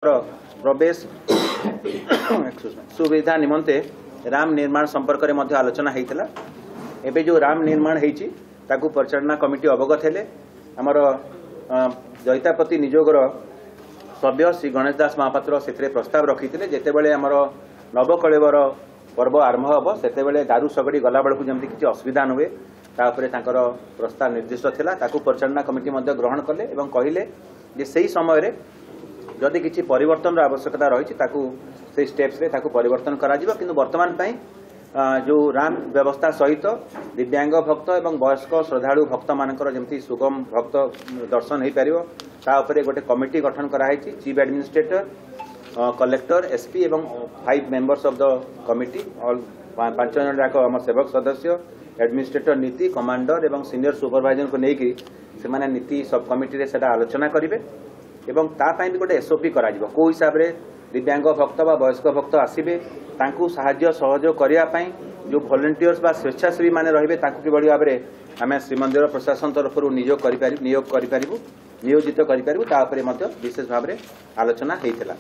प्रवेश सुविधा निमंते राम निर्माण संपर्क में मध्य आलोचना होता। एबे जो राम निर्माण होती परिचालना कमिटी अवगत हेले आमर दैतापति निजोगर सभ्य श्री गणेश दास महापात्र से प्रस्ताव रखी जितेबाला आमर नवकलेवर पर्व आरंभ हम से दारू सगड़ी गला बेलू जमी किसी असुविधा न हुए प्रस्ताव निर्दिष्ट था परिचालना कमिटी ग्रहण कले और कहले से समय जदि किसी परिवर्तन आवश्यकता रही स्टेप्स परिवर्तन करा कि वर्तमान जो राम व्यवस्था सहित दिव्यांग भक्त और वयस्क श्रद्धालु भक्त मानकर जमी सुगम भक्त दर्शन हो पार गोटे कमिटी गठन कराई चीफ एडमिनिस्ट्रेटर कलेक्टर एसपी एवं 5 members of the committee all 5 जन जाक आम सेवक सदस्य एडमिनिस्ट्रेटर नीति कमांडर एवं सीनियर सुपरवाइजर को लेकिन से नीति सब कमिटी से आलोचना करेंगे एवं तापाई भी गोटे एसओपी करा कौ हिसाब से दिव्यांग भक्त व वयस्क भक्त आसवे साहाय्य सहयोग करने जो वॉलंटियर्स बा स्वेच्छासेवी माने रहिबे कि भाव में आम श्रीमंदिर प्रशासन तरफ नियोजित करें विशेष भाव में आलोचना होता।